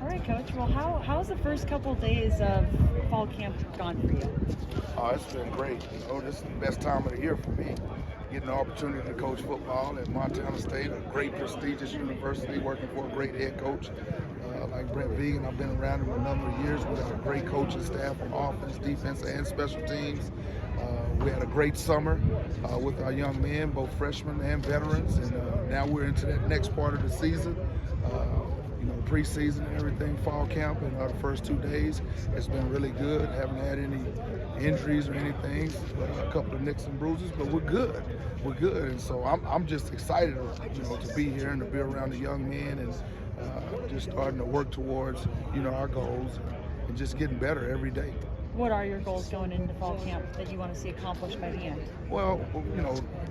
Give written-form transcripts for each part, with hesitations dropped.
right, Coach. Well, how's the first couple days of fall camp gone for you? Oh, it's been great. This is the best time of the year for me. Getting the opportunity to coach football at Montana State, a great prestigious university, working for a great head coach like Brent Vegan. I've been around him a number of years. We got a great coaching staff on offense, defense, and special teams. We had a great summer with our young men, both freshmen and veterans, and now we're into that next part of the season. Preseason and everything, fall camp, and the first 2 days, it's been really good. Haven't had any injuries or anything, but a couple of nicks and bruises, but we're good. We're good, and so I'm just excited, to be here and to be around the young men and just starting to work towards, our goals and just getting better every day. What are your goals going into fall camp that you want to see accomplished by the end? Well,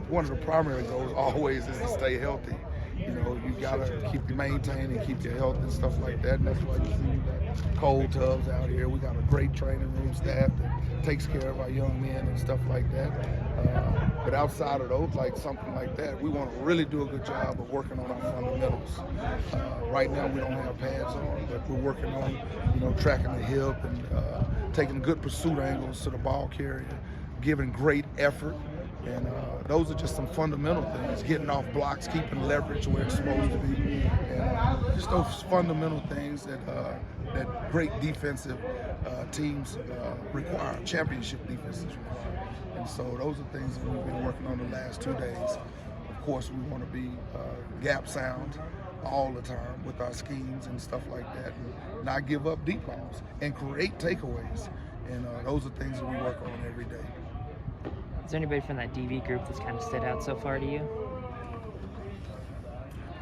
one of the primary goals always is to stay healthy. You gotta maintain and keep your health and stuff like that. And that's why you see cold tubs out here. We got a great training room staff that takes care of our young men and stuff like that. But outside of those, like something like that, we want to really do a good job of working on our fundamentals. Right now, we don't have pads on, but we're working on, tracking the hip and taking good pursuit angles to the ball carrier, giving great effort. And those are just some fundamental things, getting off blocks, keeping leverage where it's supposed to be, and just those fundamental things that great defensive teams require, championship defenses require. And so those are things that we've been working on the last 2 days. Of course, we want to be gap sound all the time with our schemes and stuff like that, and not give up deep balls and create takeaways. And those are things that we work on every day. Is there anybody from that DB group that's kind of stood out so far to you?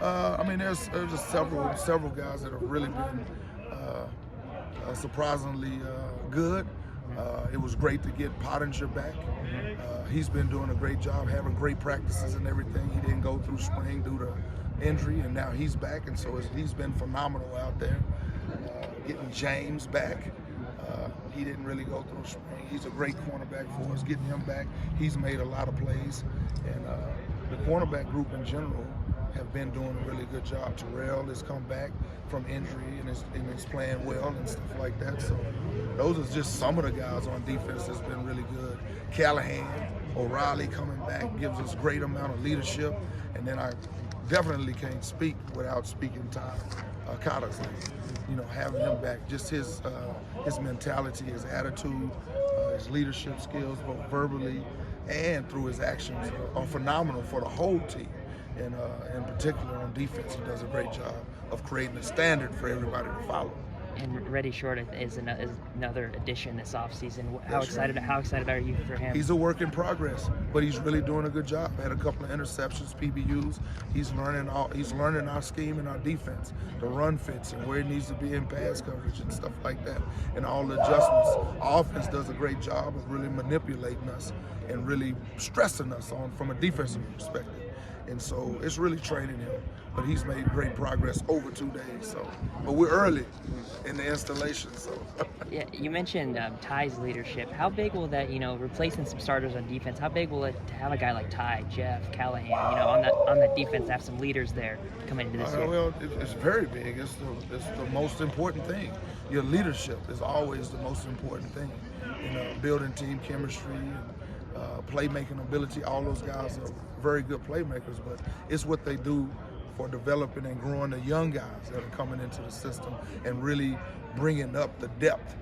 There's just several guys that have really been surprisingly good. It was great to get Pottinger back. He's been doing a great job, having great practices and everything. He didn't go through spring due to injury, and now he's back, and so he's been phenomenal out there. Getting James back. He didn't really go through spring. He's a great cornerback for us. Getting him back, he's made a lot of plays. And the cornerback group in general have been doing a really good job. Terrell has come back from injury and is playing well and stuff like that. So those are just some of the guys on defense that's been really good. Callahan, O'Reilly coming back gives us great amount of leadership. And then I definitely can't speak without speaking Ty Cotta's name. Having him back, just his mentality, his attitude, his leadership skills, both verbally and through his actions, are phenomenal for the whole team. And in particular on defense, he does a great job of creating a standard for everybody to follow. And Reddy Short is another addition this offseason. How That's excited? right. How excited are you for him? He's a work in progress, but he's really doing a good job. Had a couple of interceptions, PBUs. He's learning our scheme and our defense, the run fits and where it needs to be in pass coverage and stuff like that, and all the adjustments. Our offense does a great job of really manipulating us and really stressing us on from a defensive perspective. And so it's really training him, but he's made great progress over 2 days. So, but we're early in the installation. So, Yeah, you mentioned Ty's leadership. How big will that, replacing some starters on defense? How big will it to have a guy like Ty, Jeff, Callahan, on that defense, have some leaders there coming into this year? Well, it's very big. It's the most important thing. Your leadership is always the most important thing. Building team chemistry and playmaking ability. All those guys are very good playmakers, but it's what they do for developing and growing the young guys that are coming into the system and really bringing up the depth,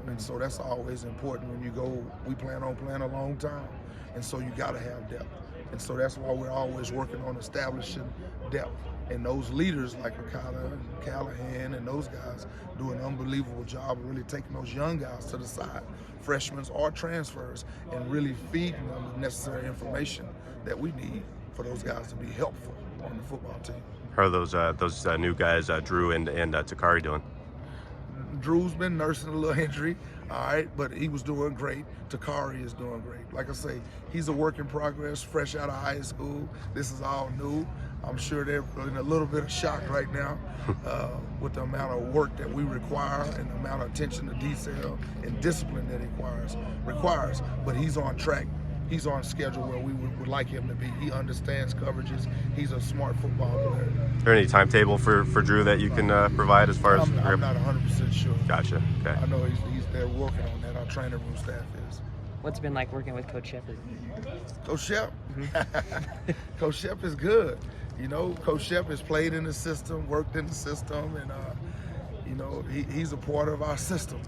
and so that's always important when you go. We plan on playing a long time, and so you got to have depth, and so that's why we're always working on establishing depth. And those leaders like Akala and Callahan and those guys do an unbelievable job of really taking those young guys to the side, freshmen or transfers, and really feeding them the necessary information that we need for those guys to be helpful on the football team. How are those new guys, Drew and Takari, doing? Drew's been nursing a little injury, all right, but he was doing great. Takari is doing great. Like I say, he's a work in progress, fresh out of high school. This is all new. I'm sure they're in a little bit of shock right now with the amount of work that we require and the amount of attention to detail and discipline that it requires. But he's on track. he's on schedule where we would like him to be. He understands coverages. He's a smart football player. Is there any timetable for Drew that you can provide as far as? I'm not 100% sure. Gotcha. Okay. I know he's there working on that. Our training room staff is. What's it been like working with Coach Shepard? Coach Shep? Coach Shep is good. You know, Coach Shep has played in the system, worked in the system, and you know, he's a part of our system.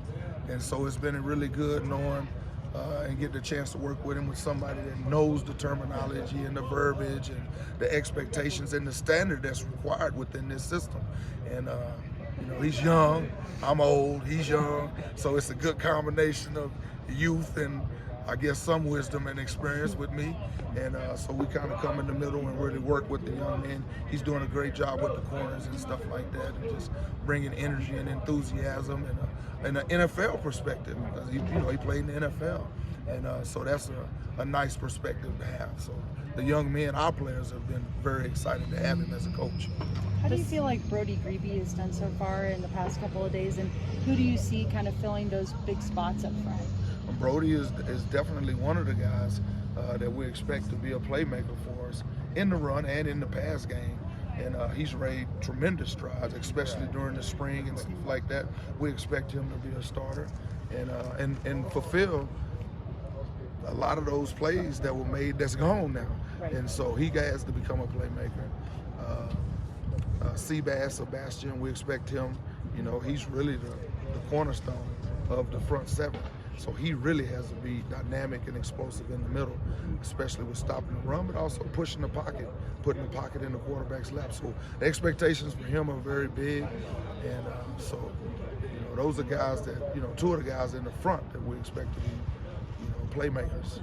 And so it's been really good knowing and getting the chance to work with him, with somebody that knows the terminology and the verbiage and the expectations and the standard that's required within this system. And you know, he's young, I'm old, he's young, so it's a good combination of youth and I guess some wisdom and experience with me, and so we kind of come in the middle and really work with the young man. He's doing a great job with the corners and stuff like that, and just bringing energy and enthusiasm and an NFL perspective, because he played in the NFL, and so that's a nice perspective to have. So the young men, our players, have been very excited to have him as a coach. How do you feel like Brody Grebe has done so far in the past couple of days, and who do you see kind of filling those big spots up front? Brody is definitely one of the guys that we expect to be a playmaker for us in the run and in the pass game. And he's made tremendous strides, especially during the spring and stuff like that. We expect him to be a starter and fulfill a lot of those plays that were made that's gone now. Right. And so he has to become a playmaker. Sebastian, we expect him, you know, he's really the cornerstone of the front seven. So he really has to be dynamic and explosive in the middle, especially with stopping the run, but also pushing the pocket, putting the pocket in the quarterback's lap. So the expectations for him are very big. And so, you know, those are guys that, you know, two of the guys in the front that we expect to be, you know, playmakers.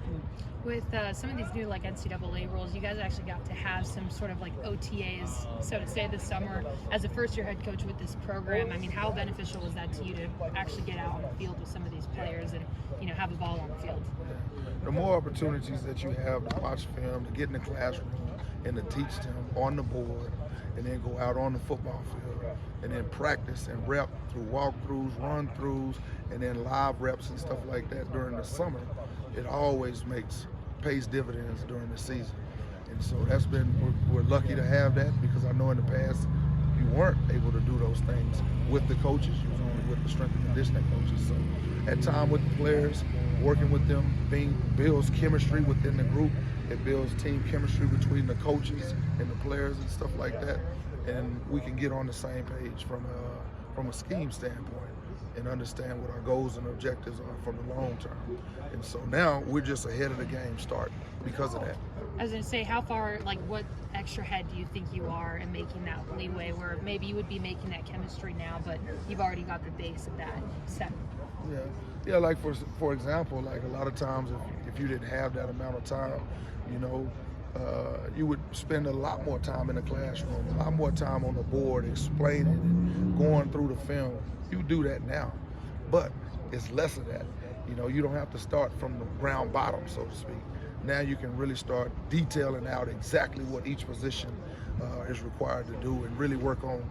With some of these new like NCAA rules, you guys actually got to have some sort of like OTAs, so to say, this summer as a first-year head coach with this program. I mean, how beneficial was that to you to actually get out on the field with some of these players and, you know, have a ball on the field? The more opportunities that you have to watch film, to get in the classroom and to teach them on the board, and then go out on the football field and then practice and rep through walkthroughs, run-throughs, and then live reps and stuff like that during the summer, it always pays dividends during the season. And so that's been, we're lucky to have that, because I know in the past you weren't able to do those things with the coaches. You was only with the strength and conditioning coaches. So at time with the players, working with them, builds chemistry within the group. It builds team chemistry between the coaches and the players and stuff like that. And we can get on the same page from a scheme standpoint and understand what our goals and objectives are from the long term. And so now we're just ahead of the game start because of that. I was going to say, how far, like what extra head do you think you are in making that leeway where maybe you would be making that chemistry now, but you've already got the base of that set? Yeah, like for example, like a lot of times if you didn't have that amount of time, you know, you would spend a lot more time in the classroom, a lot more time on the board explaining and going through the film. You do that now, but it's less of that. You know, you don't have to start from the ground bottom, so to speak. Now you can really start detailing out exactly what each position is required to do, and really work on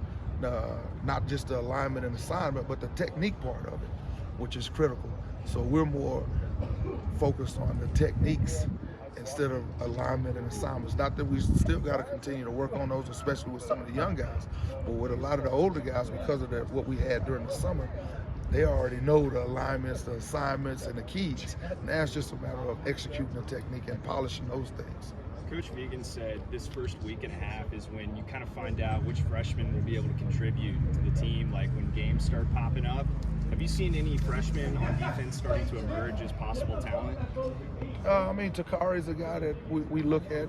not just the alignment and assignment, but the technique part of it, which is critical. So we're more focused on the techniques instead of alignment and assignments. Not that we still got to continue to work on those, especially with some of the young guys, but with a lot of the older guys, because of what we had during the summer, they already know the alignments, the assignments, and the keys. Now it's just a matter of executing the technique and polishing those things. Coach Vigen said this first week and a half is when you kind of find out which freshmen will be able to contribute to the team, like when games start popping up. Have you seen any freshmen on defense starting to emerge as possible talent? I mean, Takari's a guy that we look at.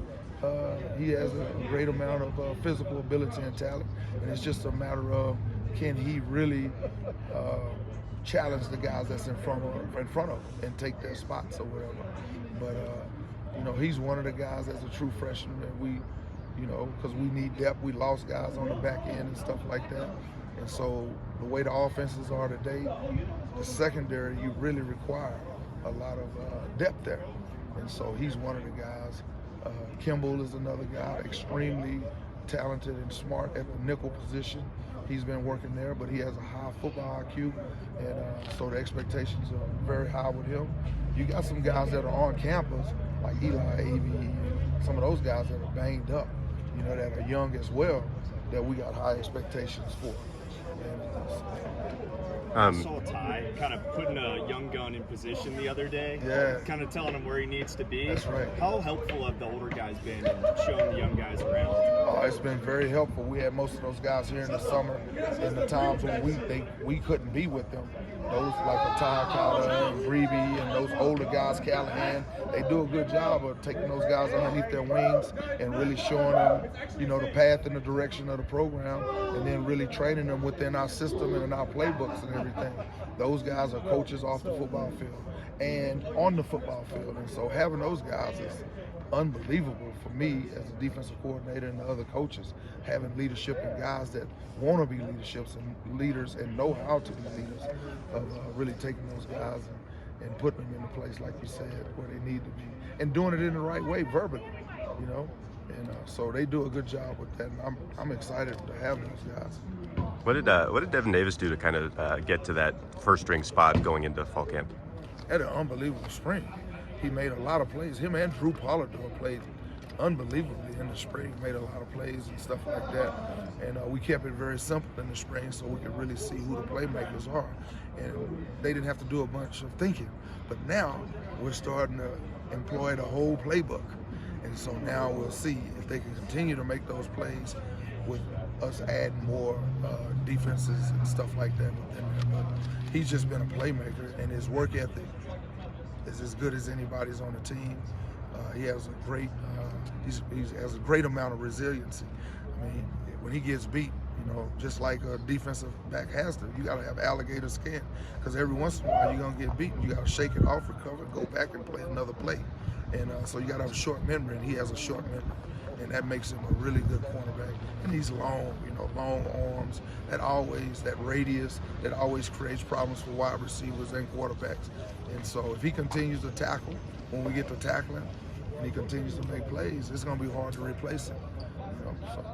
He has a great amount of physical ability and talent, and it's just a matter of, can he really challenge the guys that's in front of him and take their spots or whatever. But you know, he's one of the guys that's a true freshman that we, you know, because we need depth. We lost guys on the back end and stuff like that. And so the way the offenses are today, the secondary, you really require a lot of depth there. And so he's one of the guys. Kimball is another guy, extremely talented and smart at the nickel position. He's been working there, but he has a high football IQ, and so the expectations are very high with him. You got some guys that are on campus, like Eli, A.V., some of those guys that are banged up, you know, that are young as well, that we got high expectations for. I saw Ty kind of putting a young gun in position the other day, kind of telling him where he needs to be. That's right. How helpful have the older guys been in showing the young guys around? It's been very helpful. We had most of those guys here in the summer, in the times when we couldn't be with them. Those like a Ty Cowder and Grebe and those older guys, Callahan, they do a good job of taking those guys underneath their wings and really showing them, you know, the path and the direction of the program, and then really training them within our system and in our playbooks and everything. Those guys are coaches off the football field and on the football field, and so having those guys is unbelievable for me as a defensive coordinator and the other coaches, having leadership and guys that want to be leaders and know how to be leaders, of really taking those guys and putting them in a place, like you said, where they need to be, and doing it in the right way verbally, you know. And so they do a good job with that, and I'm excited to have those guys. What did Devon Davis do to kind of get to that first string spot going into fall camp? Had an unbelievable spring. He made a lot of plays. Him and Drew Polidor played unbelievably in the spring, made a lot of plays and stuff like that. And we kept it very simple in the spring so we could really see who the playmakers are. And they didn't have to do a bunch of thinking. But now we're starting to employ the whole playbook. And so now we'll see if they can continue to make those plays with us adding more defenses and stuff like that within there. But he's just been a playmaker, and his work ethic is as good as anybody's on the team. He has a great, he has a great amount of resiliency. I mean, when he gets beat, you know, just like a defensive back has to, you got to have alligator skin, because every once in a while you're gonna get beaten. You got to shake it off, recover, go back and play another play. And so you got to have a short memory, and he has a short memory, and that makes him a really good cornerback. And he's long, you know, long arms. That radius, that always creates problems for wide receivers and quarterbacks. And so if he continues to tackle, when we get to tackling, and he continues to make plays, it's going to be hard to replace him. You know, so.